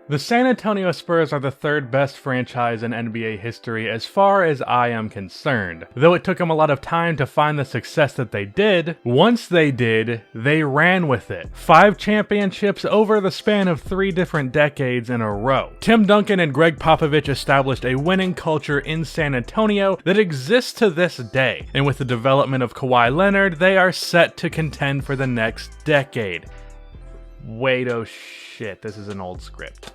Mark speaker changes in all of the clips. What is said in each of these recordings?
Speaker 1: The San Antonio Spurs are the third best franchise in NBA history as far as I am concerned. Though it took them a lot of time to find the success that they did, once they did, they ran with it. 5 championships over the span of 3 different decades in a row. Tim Duncan and Greg Popovich established a winning culture in San Antonio that exists to this day. And with the development of Kawhi Leonard, they are set to contend for the next decade. Wait, oh shit, this is an old script.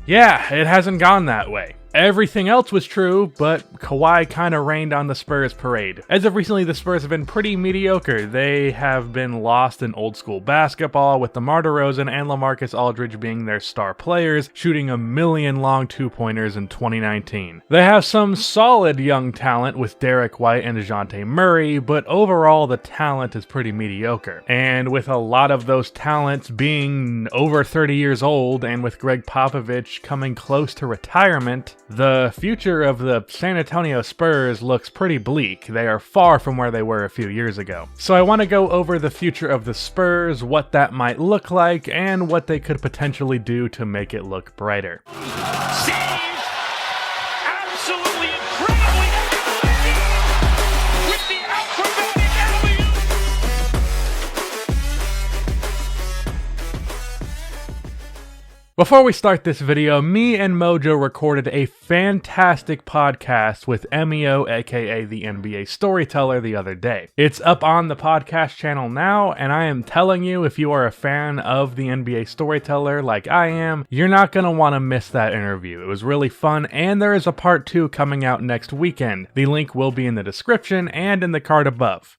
Speaker 1: Yeah, it hasn't gone that way. Everything else was true, but Kawhi kinda rained on the Spurs parade. As of recently, the Spurs have been pretty mediocre. They have been lost in old school basketball, with DeMar DeRozan and LaMarcus Aldridge being their star players, shooting a million long two-pointers in 2019. They have some solid young talent with Derek White and DeJounte Murray, but overall the talent is pretty mediocre. And with a lot of those talents being over 30 years old, and with Greg Popovich coming close to retirement, the future of the San Antonio Spurs looks pretty bleak. They are far from where they were a few years ago. So I want to go over the future of the Spurs, what that might look like, and what they could potentially do to make it look brighter.
Speaker 2: Absolutely incredibly with the acrobatic alley-oop.
Speaker 1: Before we start this video, me and Mojo recorded a fantastic podcast with MEO, aka the NBA Storyteller, the other day. It's up on the podcast channel now, and I am telling you, if you are a fan of the NBA Storyteller like I am, you're not going to want to miss that interview. It was really fun, and there is a part 2 coming out next weekend. The link will be in the description and in the card above.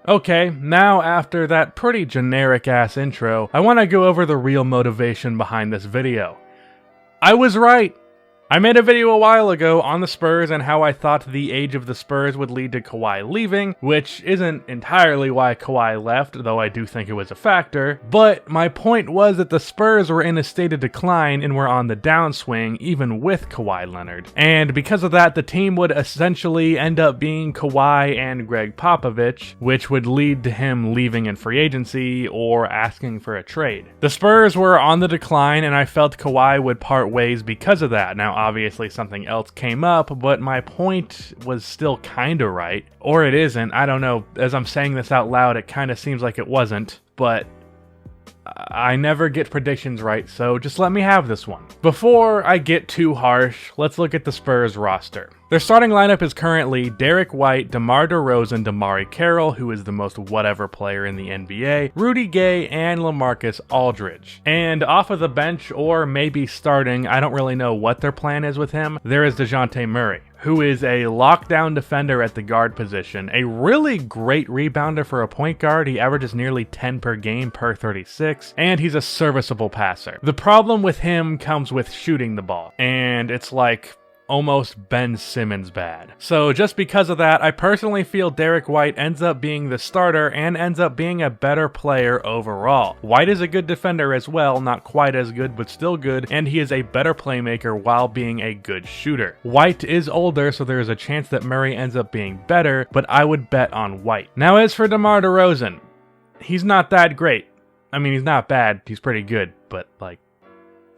Speaker 1: Okay, now after that pretty generic ass intro, I want to go over the real motivation behind this video. I was right! I made a video a while ago on the Spurs and how I thought the age of the Spurs would lead to Kawhi leaving, which isn't entirely why Kawhi left, though I do think it was a factor, but my point was that the Spurs were in a state of decline and were on the downswing even with Kawhi Leonard. And because of that, the team would essentially end up being Kawhi and Greg Popovich, which would lead to him leaving in free agency or asking for a trade. The Spurs were on the decline and I felt Kawhi would part ways because of that. Now, obviously something else came up, but my point was still kinda right. Or it isn't, I don't know. As I'm saying this out loud, it kinda seems like it wasn't, but I never get predictions right, so just let me have this one. Before I get too harsh, let's look at the Spurs roster. Their starting lineup is currently Derek White, DeMar DeRozan, Damari Carroll, who is the most whatever player in the NBA, Rudy Gay, and LaMarcus Aldridge. And off of the bench, or maybe starting, I don't really know what their plan is with him, there is DeJounte Murray, who is a lockdown defender at the guard position, a really great rebounder for a point guard. He averages nearly 10 per game per 36, and he's a serviceable passer. The problem with him comes with shooting the ball, and it's like almost Ben Simmons bad. So just because of that, I personally feel Derek White ends up being the starter and ends up being a better player overall. White is a good defender as well, not quite as good but still good, and he is a better playmaker while being a good shooter. White is older, so there is a chance that Murray ends up being better, but I would bet on White. Now as for DeMar DeRozan, he's not that great. I mean, he's not bad, he's pretty good, but like,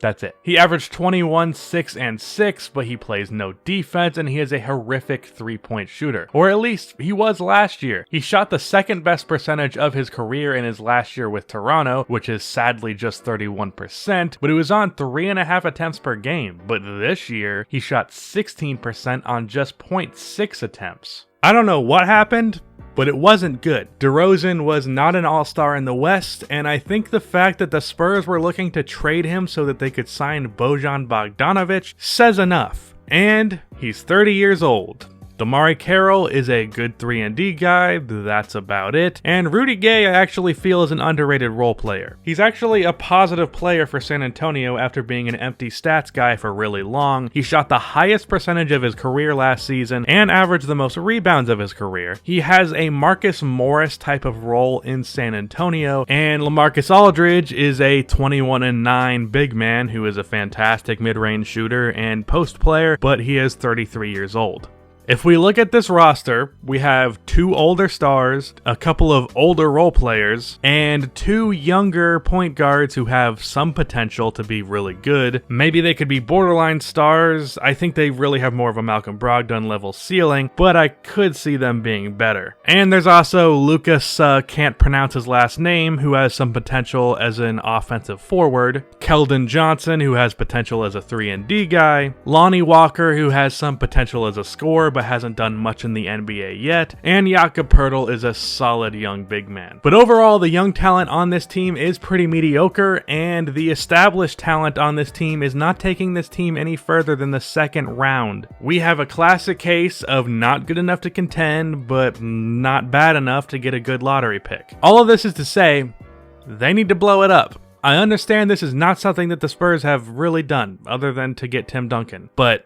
Speaker 1: that's it. He averaged 21, 6, and 6, but he plays no defense, and he is a horrific three-point shooter. Or at least, he was last year. He shot the second best percentage of his career in his last year with Toronto, which is sadly just 31%, but it was on 3.5 attempts per game. But this year, he shot 16% on just 0.6 attempts. I don't know what happened, but it wasn't good. DeRozan was not an all-star in the West, and I think the fact that the Spurs were looking to trade him so that they could sign Bojan Bogdanovic says enough. And he's 30 years old. Damari Carroll is a good 3-and-D guy, that's about it. And Rudy Gay I actually feel is an underrated role player. He's actually a positive player for San Antonio after being an empty stats guy for really long. He shot the highest percentage of his career last season and averaged the most rebounds of his career. He has a Marcus Morris type of role in San Antonio, and LaMarcus Aldridge is a 21-9 big man who is a fantastic mid-range shooter and post player, but he is 33 years old. If we look at this roster, we have 2 older stars, a couple of older role players, and 2 younger point guards who have some potential to be really good. Maybe they could be borderline stars. I think they really have more of a Malcolm Brogdon level ceiling, but I could see them being better. And there's also Lucas, can't pronounce his last name, who has some potential as an offensive forward, Keldon Johnson, who has potential as a 3-and-D guy, Lonnie Walker, who has some potential as a scorer but hasn't done much in the NBA yet, and Jakob Poeltl is a solid young big man. But overall, the young talent on this team is pretty mediocre, and the established talent on this team is not taking this team any further than the second round. We have a classic case of not good enough to contend, but not bad enough to get a good lottery pick. All of this is to say, they need to blow it up. I understand this is not something that the Spurs have really done, other than to get Tim Duncan, but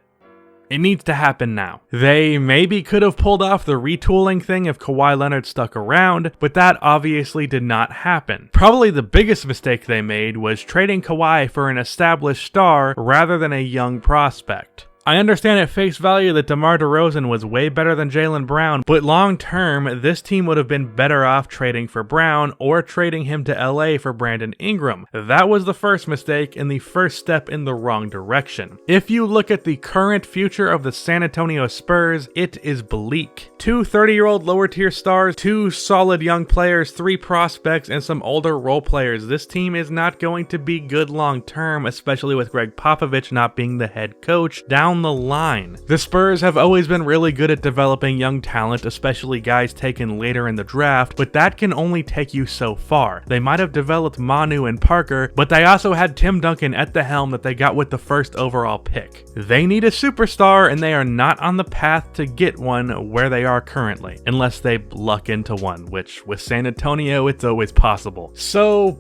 Speaker 1: it needs to happen now. They maybe could have pulled off the retooling thing if Kawhi Leonard stuck around, but that obviously did not happen. Probably the biggest mistake they made was trading Kawhi for an established star rather than a young prospect. I understand at face value that DeMar DeRozan was way better than Jaylen Brown, but long term, this team would have been better off trading for Brown or trading him to LA for Brandon Ingram. That was the first mistake and the first step in the wrong direction. If you look at the current future of the San Antonio Spurs, it is bleak. 2 30-year-old lower tier stars, 2 solid young players, 3 prospects, and some older role players. This team is not going to be good long term, especially with Greg Popovich not being the head coach down the line. The Spurs have always been really good at developing young talent, especially guys taken later in the draft, but that can only take you so far. They might have developed Manu and Parker, but they also had Tim Duncan at the helm that they got with the first overall pick. They need a superstar, and they are not on the path to get one where they are currently, unless they luck into one, which with San Antonio, it's always possible. So,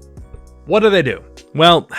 Speaker 1: what do? Well,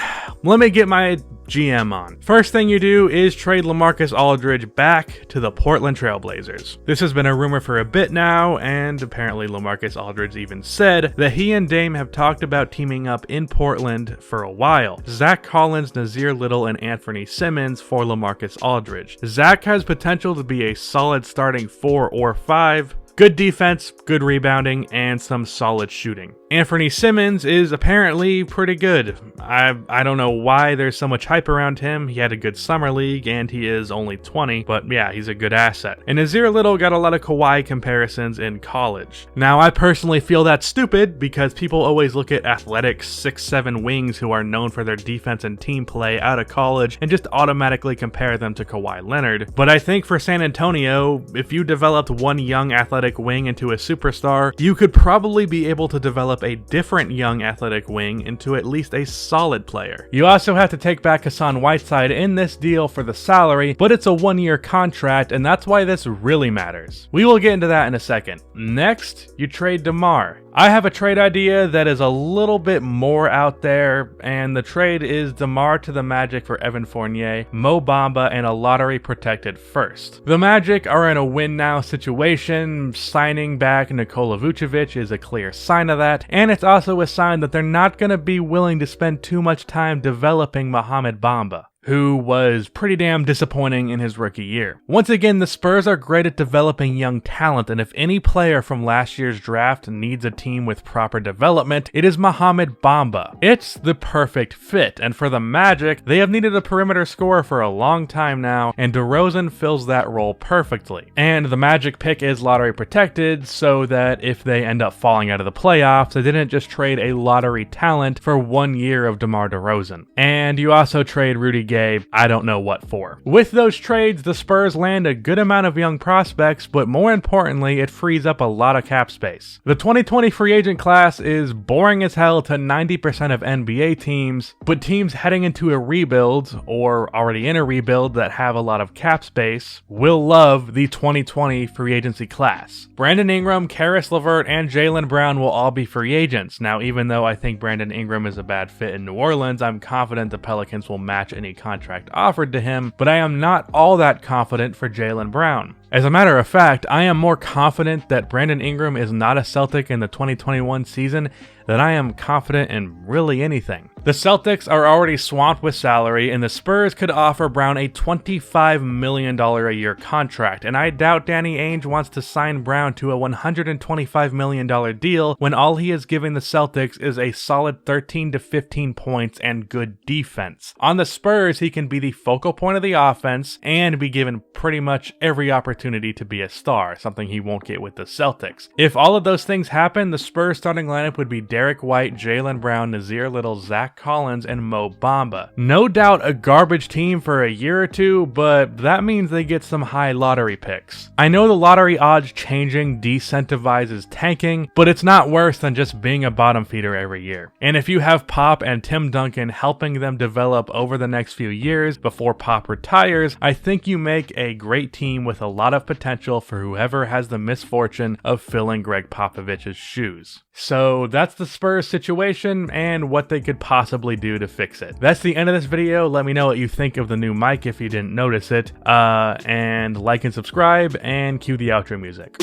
Speaker 1: let me get my GM on. First thing you do is trade LaMarcus Aldridge back to the Portland Trail Blazers. This has been a rumor for a bit now, and apparently LaMarcus Aldridge even said that he and Dame have talked about teaming up in Portland for a while. Zach Collins, Nazir Little, and Anthony Simmons for LaMarcus Aldridge. Zach has potential to be a solid starting 4 or 5. Good defense, good rebounding, and some solid shooting. Anthony Simmons is apparently pretty good. I don't know why there's so much hype around him. He had a good summer league, and he is only 20, but yeah, he's a good asset. And Nazir Little got a lot of Kawhi comparisons in college. Now, I personally feel that's stupid because people always look at athletic 6'7" wings who are known for their defense and team play out of college and just automatically compare them to Kawhi Leonard. But I think for San Antonio, if you developed one young athletic wing into a superstar, you could probably be able to develop a different young athletic wing into at least a solid player. You also have to take back Hassan Whiteside in this deal for the salary, but it's a 1-year contract, and that's why this really matters. We will get into that in a second. Next, you trade DeMar. I have a trade idea that is a little bit more out there, and the trade is DeMar to the Magic for Evan Fournier, Mo Bamba, and a lottery-protected first. The Magic are in a win-now situation. Signing back Nikola Vucevic is a clear sign of that, and it's also a sign that they're not going to be willing to spend too much time developing Mohamed Bamba, who was pretty damn disappointing in his rookie year. Once again, the Spurs are great at developing young talent, and if any player from last year's draft needs a team with proper development, it is Mohamed Bamba. It's the perfect fit, and for the Magic, they have needed a perimeter scorer for a long time now, and DeRozan fills that role perfectly. And the Magic pick is lottery protected, so that if they end up falling out of the playoffs, they didn't just trade a lottery talent for 1 year of DeMar DeRozan. And you also trade Rudy Gay, I don't know what for. With those trades, the Spurs land a good amount of young prospects, but more importantly, it frees up a lot of cap space. The 2020 free agent class is boring as hell to 90% of NBA teams, but teams heading into a rebuild, or already in a rebuild that have a lot of cap space, will love the 2020 free agency class. Brandon Ingram, Karis LeVert, and Jaylen Brown will all be free agents. Now, even though I think Brandon Ingram is a bad fit in New Orleans, I'm confident the Pelicans will match any contract offered to him, but I am not all that confident for Jaylen Brown. As a matter of fact, I am more confident that Brandon Ingram is not a Celtic in the 2021 season than I am confident in really anything. The Celtics are already swamped with salary, and the Spurs could offer Brown a $25 million a year contract, and I doubt Danny Ainge wants to sign Brown to a $125 million deal when all he is giving the Celtics is a solid 13 to 15 points and good defense. On the Spurs, he can be the focal point of the offense and be given pretty much every opportunity to be a star, something he won't get with the Celtics. If all of those things happen, the Spurs starting lineup would be Derek White, Jaylen Brown, Nazir Little, Zach Collins, and Mo Bamba. No doubt a garbage team for a year or two, but that means they get some high lottery picks. I know the lottery odds changing decentivizes tanking, but it's not worse than just being a bottom feeder every year. And if you have Pop and Tim Duncan helping them develop over the next few years before Pop retires, I think you make a great team with a lot of potential for whoever has the misfortune of filling Greg Popovich's shoes. So that's the Spurs situation and what they could possibly do to fix it. That's the end of this video. Let me know what you think of the new mic if you didn't notice it. And like and subscribe and cue the outro music.